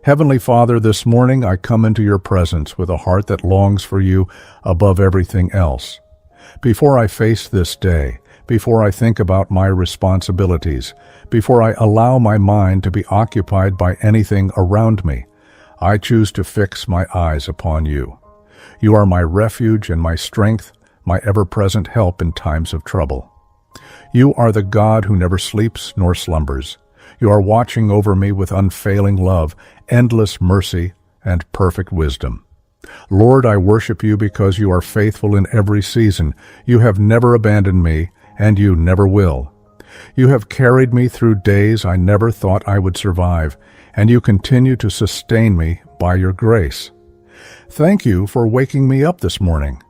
Heavenly Father, this morning I come into your presence with a heart that longs for you above everything else. Before I face this day, before I think about my responsibilities, before I allow my mind to be occupied by anything around me, I choose to fix my eyes upon you. You are my refuge and my strength, my ever-present help in times of trouble. You are the God who never sleeps nor slumbers. You are watching over me with unfailing love, endless mercy, and perfect wisdom. Lord, I worship you because you are faithful in every season. You have never abandoned me, and you never will. You have carried me through days I never thought I would survive, and you continue to sustain me by your grace. Thank you for waking me up this morning.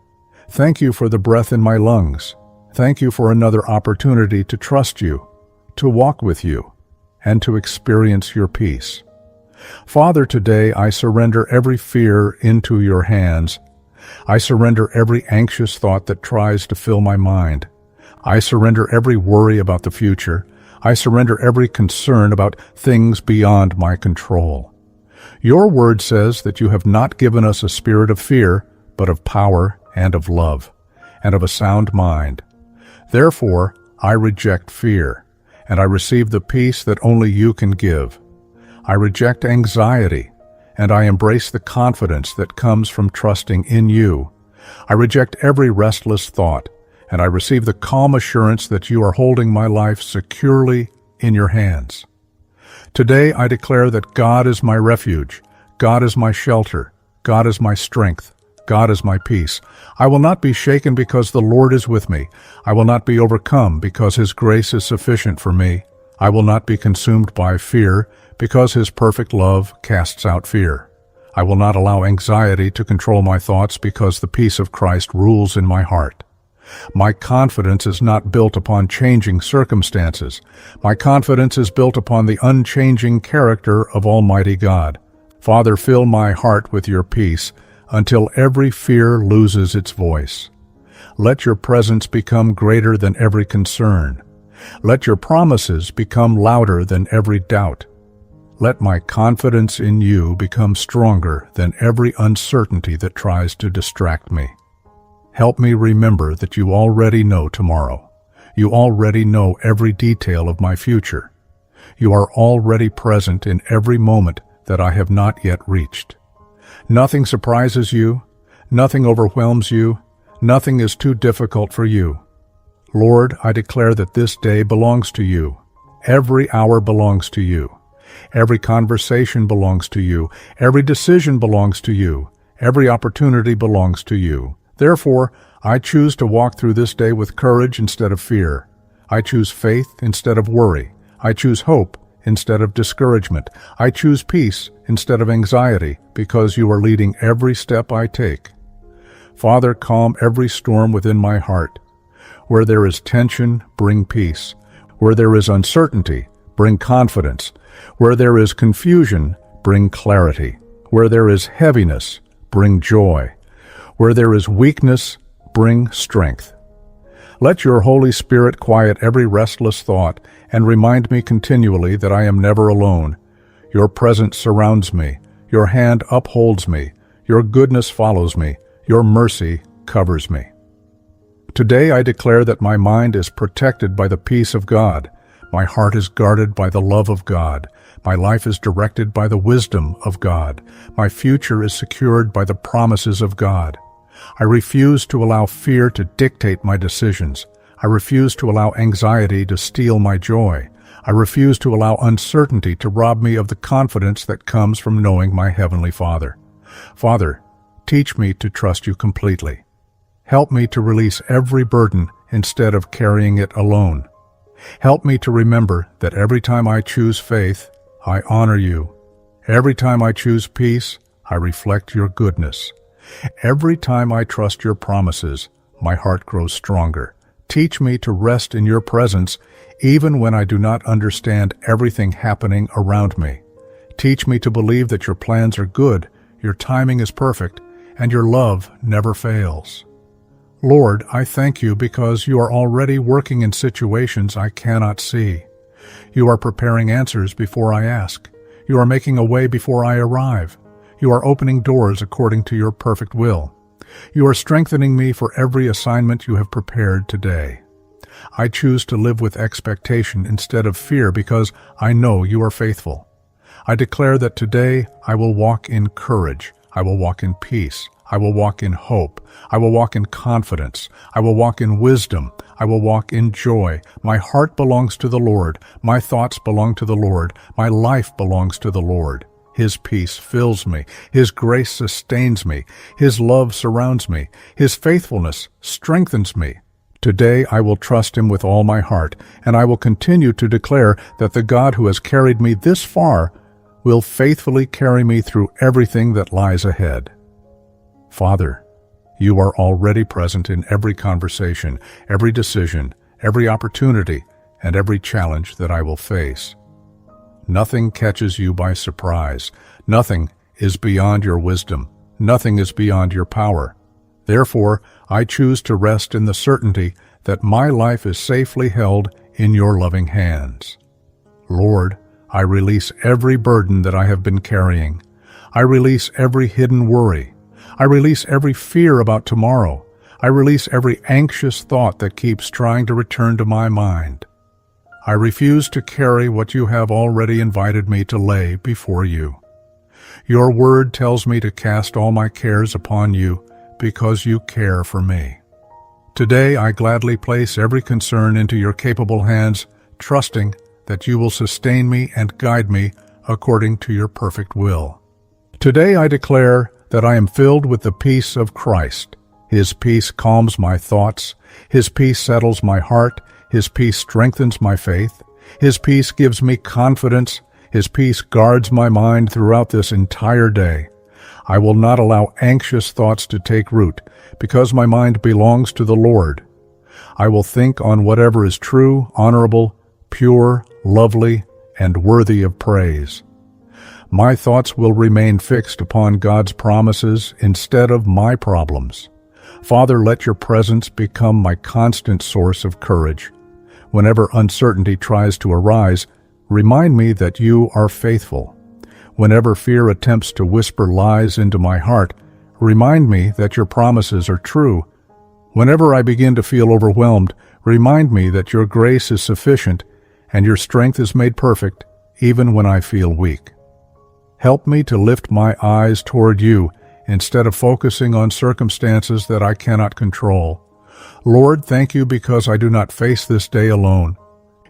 Thank you for the breath in my lungs. Thank you for another opportunity to trust you, to walk with you, and to experience your peace. Father, today I surrender every fear into your hands. I surrender every anxious thought that tries to fill my mind. I surrender every worry about the future. I surrender every concern about things beyond my control. Your word says that you have not given us a spirit of fear, but of power and of love, and of a sound mind. Therefore, I reject fear, and I receive the peace that only you can give. I reject anxiety, and I embrace the confidence that comes from trusting in you. I reject every restless thought, and I receive the calm assurance that you are holding my life securely in your hands. Today I declare that God is my refuge, God is my shelter, God is my strength, God is my peace. I will not be shaken because the Lord is with me. I will not be overcome because his grace is sufficient for me. I will not be consumed by fear because his perfect love casts out fear. I will not allow anxiety to control my thoughts because the peace of Christ rules in my heart. My confidence is not built upon changing circumstances. My confidence is built upon the unchanging character of Almighty God. Father, fill my heart with your peace until every fear loses its voice. Let your presence become greater than every concern. Let your promises become louder than every doubt. Let my confidence in you become stronger than every uncertainty that tries to distract me. Help me remember that you already know tomorrow. You already know every detail of my future. You are already present in every moment that I have not yet reached. Nothing surprises you. Nothing overwhelms you. Nothing is too difficult for you. Lord, I declare that this day belongs to you. Every hour belongs to you. Every conversation belongs to you. Every decision belongs to you. Every opportunity belongs to you. Therefore, I choose to walk through this day with courage instead of fear. I choose faith instead of worry. I choose hope instead of discouragement. I choose peace instead of anxiety, because you are leading every step I take. Father, calm every storm within my heart. Where there is tension, bring peace. Where there is uncertainty, bring confidence. Where there is confusion, bring clarity. Where there is heaviness, bring joy. Where there is weakness, bring strength. Let your Holy Spirit quiet every restless thought and remind me continually that I am never alone. Your presence surrounds me. Your hand upholds me. Your goodness follows me. Your mercy covers me. Today I declare that my mind is protected by the peace of God. My heart is guarded by the love of God. My life is directed by the wisdom of God. My future is secured by the promises of God. I refuse to allow fear to dictate my decisions. I refuse to allow anxiety to steal my joy. I refuse to allow uncertainty to rob me of the confidence that comes from knowing my Heavenly Father. Father, teach me to trust you completely. Help me to release every burden instead of carrying it alone. Help me to remember that every time I choose faith, I honor you. Every time I choose peace, I reflect your goodness. Every time I trust your promises, my heart grows stronger. Teach me to rest in your presence, even when I do not understand everything happening around me. Teach me to believe that your plans are good, your timing is perfect, and your love never fails. Lord, I thank you because you are already working in situations I cannot see. You are preparing answers before I ask. You are making a way before I arrive. You are opening doors according to your perfect will. You are strengthening me for every assignment you have prepared today. I choose to live with expectation instead of fear because I know you are faithful. I declare that today I will walk in courage. I will walk in peace. I will walk in hope. I will walk in confidence. I will walk in wisdom. I will walk in joy. My heart belongs to the Lord. My thoughts belong to the Lord. My life belongs to the Lord. His peace fills me. His grace sustains me. His love surrounds me. His faithfulness strengthens me. Today I will trust Him with all my heart, and I will continue to declare that the God who has carried me this far will faithfully carry me through everything that lies ahead. Father, you are already present in every conversation, every decision, every opportunity, and every challenge that I will face. Nothing catches you by surprise. Nothing is beyond your wisdom. Nothing is beyond your power. Therefore, I choose to rest in the certainty that my life is safely held in your loving hands. Lord, I release every burden that I have been carrying. I release every hidden worry. I release every fear about tomorrow. I release every anxious thought that keeps trying to return to my mind. I refuse to carry what you have already invited me to lay before you. Your word tells me to cast all my cares upon you because you care for me. Today I gladly place every concern into your capable hands, trusting that you will sustain me and guide me according to your perfect will. Today I declare that I am filled with the peace of Christ. His peace calms my thoughts. His peace settles my heart. His peace strengthens my faith. His peace gives me confidence. His peace guards my mind throughout this entire day. I will not allow anxious thoughts to take root, because my mind belongs to the Lord. I will think on whatever is true, honorable, pure, lovely, and worthy of praise. My thoughts will remain fixed upon God's promises instead of my problems. Father, let your presence become my constant source of courage. Whenever uncertainty tries to arise, remind me that you are faithful. Whenever fear attempts to whisper lies into my heart, remind me that your promises are true. Whenever I begin to feel overwhelmed, remind me that your grace is sufficient and your strength is made perfect even when I feel weak. Help me to lift my eyes toward you instead of focusing on circumstances that I cannot control. Lord, thank you because I do not face this day alone.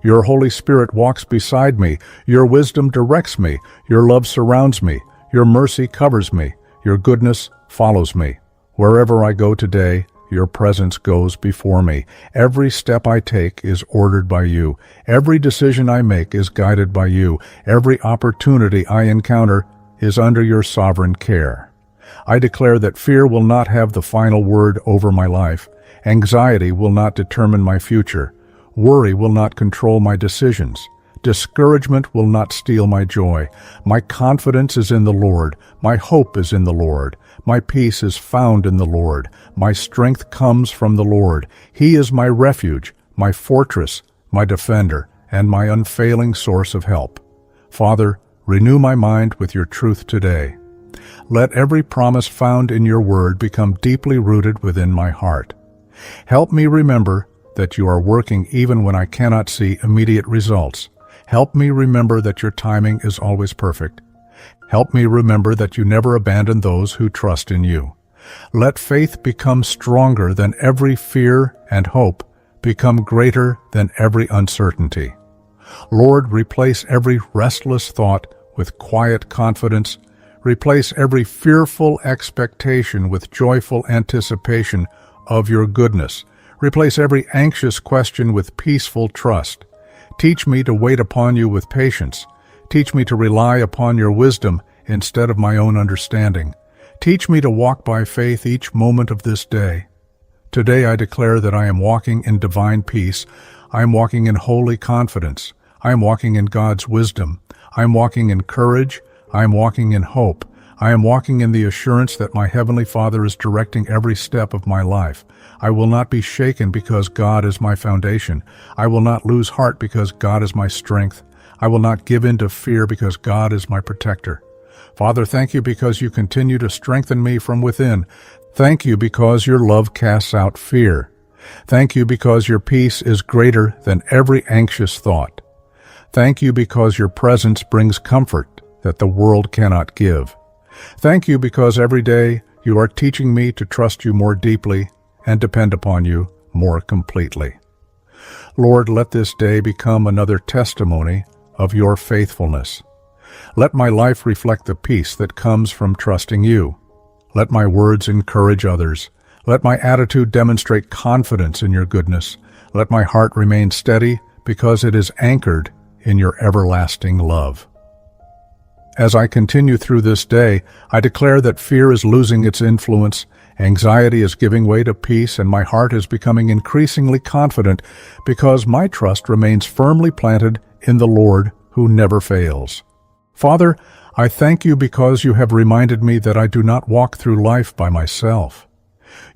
Your Holy Spirit walks beside me. Your wisdom directs me. Your love surrounds me. Your mercy covers me. Your goodness follows me. Wherever I go today, your presence goes before me. Every step I take is ordered by you. Every decision I make is guided by you. Every opportunity I encounter is under your sovereign care. I declare that fear will not have the final word over my life. Anxiety will not determine my future. Worry will not control my decisions. Discouragement will not steal my joy. My confidence is in the Lord. My hope is in the Lord. My peace is found in the Lord. My strength comes from the Lord. He is my refuge, my fortress, my defender, and my unfailing source of help. Father, renew my mind with your truth today. Let every promise found in your word become deeply rooted within my heart. Help me remember that you are working even when I cannot see immediate results. Help me remember that your timing is always perfect. Help me remember that you never abandon those who trust in you. Let faith become stronger than every fear and hope become greater than every uncertainty. Lord, replace every restless thought with quiet confidence. Replace every fearful expectation with joyful anticipation of your goodness. Replace every anxious question with peaceful trust. Teach me to wait upon you with patience. Teach me to rely upon your wisdom instead of my own understanding. Teach me to walk by faith each moment of this day. Today I declare that I am walking in divine peace. I am walking in holy confidence. I am walking in God's wisdom. I am walking in courage. I am walking in hope. I am walking in the assurance that my Heavenly Father is directing every step of my life. I will not be shaken because God is my foundation. I will not lose heart because God is my strength. I will not give in to fear because God is my protector. Father, thank you because you continue to strengthen me from within. Thank you because your love casts out fear. Thank you because your peace is greater than every anxious thought. Thank you because your presence brings comfort that the world cannot give. Thank you because every day you are teaching me to trust you more deeply and depend upon you more completely. Lord, let this day become another testimony of your faithfulness. Let my life reflect the peace that comes from trusting you. Let my words encourage others. Let my attitude demonstrate confidence in your goodness. Let my heart remain steady because it is anchored in your everlasting love. As I continue through this day, I declare that fear is losing its influence, anxiety is giving way to peace, and my heart is becoming increasingly confident because my trust remains firmly planted in the Lord who never fails. Father, I thank you because you have reminded me that I do not walk through life by myself.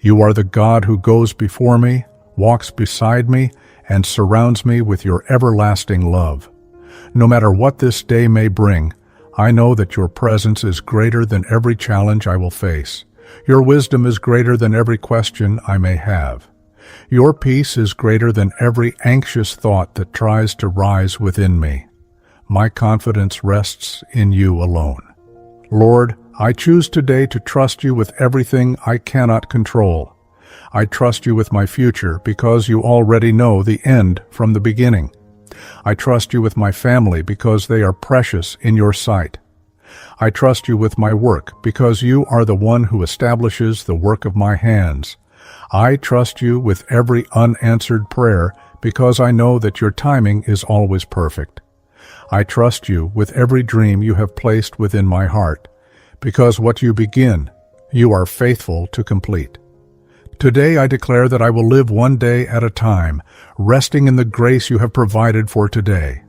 You are the God who goes before me, walks beside me, and surrounds me with your everlasting love. No matter what this day may bring, I know that your presence is greater than every challenge I will face. Your wisdom is greater than every question I may have. Your peace is greater than every anxious thought that tries to rise within me. My confidence rests in you alone. Lord, I choose today to trust you with everything I cannot control. I trust you with my future because you already know the end from the beginning. I trust you with my family because they are precious in your sight. I trust you with my work because you are the one who establishes the work of my hands. I trust you with every unanswered prayer because I know that your timing is always perfect. I trust you with every dream you have placed within my heart, because what you begin, you are faithful to complete. Today I declare that I will live one day at a time, resting in the grace you have provided for today.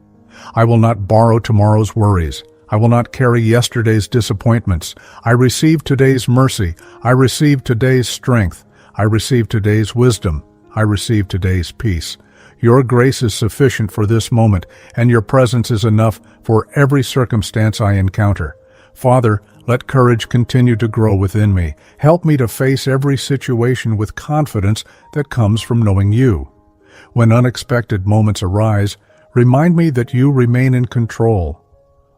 I will not borrow tomorrow's worries. I will not carry yesterday's disappointments. I receive today's mercy. I receive today's strength. I receive today's wisdom. I receive today's peace. Your grace is sufficient for this moment, and your presence is enough for every circumstance I encounter. Father, let courage continue to grow within me. Help me to face every situation with confidence that comes from knowing you. When unexpected moments arise, remind me that you remain in control.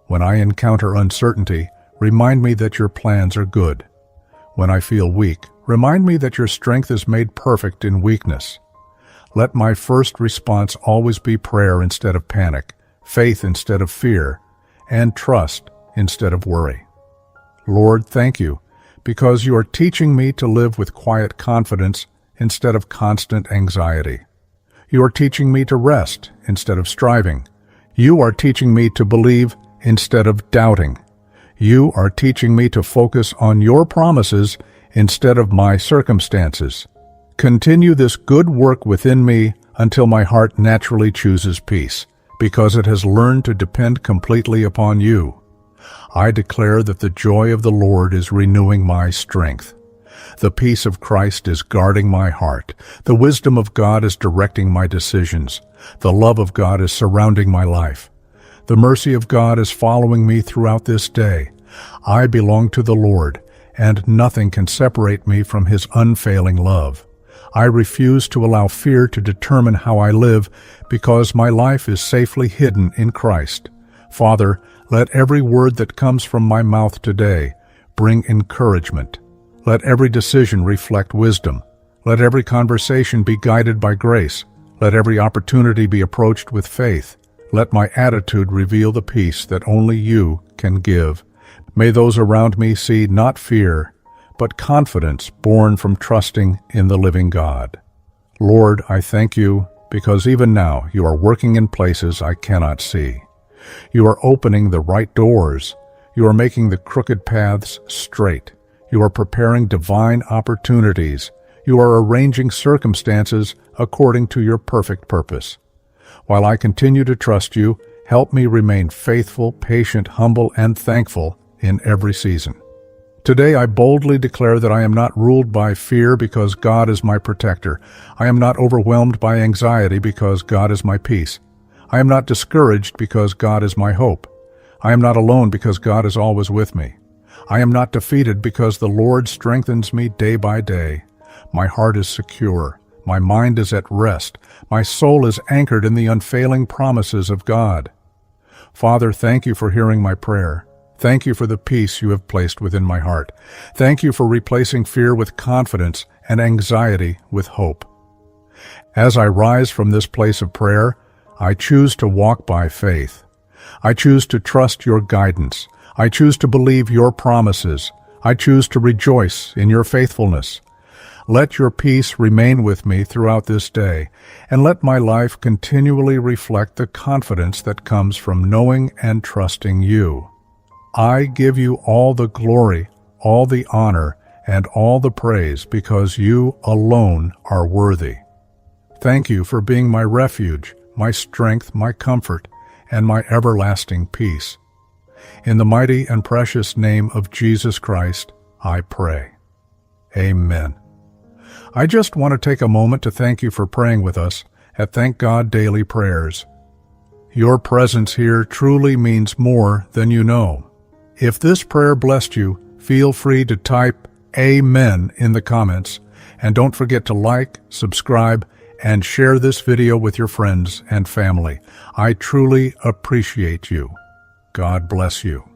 When I encounter uncertainty, remind me that your plans are good. When I feel weak, remind me that your strength is made perfect in weakness. Let my first response always be prayer instead of panic, faith instead of fear, and trust instead of worry. Lord, thank you, because you are teaching me to live with quiet confidence instead of constant anxiety. You are teaching me to rest instead of striving. You are teaching me to believe instead of doubting. You are teaching me to focus on your promises instead of my circumstances. Continue this good work within me until my heart naturally chooses peace, because it has learned to depend completely upon you. I declare that the joy of the Lord is renewing my strength. The peace of Christ is guarding my heart. The wisdom of God is directing my decisions. The love of God is surrounding my life. The mercy of God is following me throughout this day. I belong to the Lord, and nothing can separate me from His unfailing love. I refuse to allow fear to determine how I live, because my life is safely hidden in Christ. Father, let every word that comes from my mouth today bring encouragement. Let every decision reflect wisdom. Let every conversation be guided by grace. Let every opportunity be approached with faith. Let my attitude reveal the peace that only you can give. May those around me see not fear, but confidence born from trusting in the living God. Lord, I thank you because even now you are working in places I cannot see. You are opening the right doors. You are making the crooked paths straight. You are preparing divine opportunities. You are arranging circumstances according to your perfect purpose. While I continue to trust you, help me remain faithful, patient, humble, and thankful in every season. Today I boldly declare that I am not ruled by fear because God is my protector. I am not overwhelmed by anxiety because God is my peace. I am not discouraged because God is my hope. I am not alone because God is always with me. I am not defeated because the Lord strengthens me day by day. My heart is secure. My mind is at rest. My soul is anchored in the unfailing promises of God. Father, thank you for hearing my prayer. Thank you for the peace you have placed within my heart. Thank you for replacing fear with confidence and anxiety with hope. As I rise from this place of prayer, I choose to walk by faith. I choose to trust your guidance. I choose to believe your promises. I choose to rejoice in your faithfulness. Let your peace remain with me throughout this day, and let my life continually reflect the confidence that comes from knowing and trusting you. I give you all the glory, all the honor, and all the praise because you alone are worthy. Thank you for being my refuge, my strength, my comfort, and my everlasting peace. In the mighty and precious name of Jesus Christ, I pray. Amen. I just want to take a moment to thank you for praying with us at Thank God Daily Prayers. Your presence here truly means more than you know. If this prayer blessed you, feel free to type Amen in the comments, and don't forget to like, subscribe, and share this video with your friends and family. I truly appreciate you. God bless you.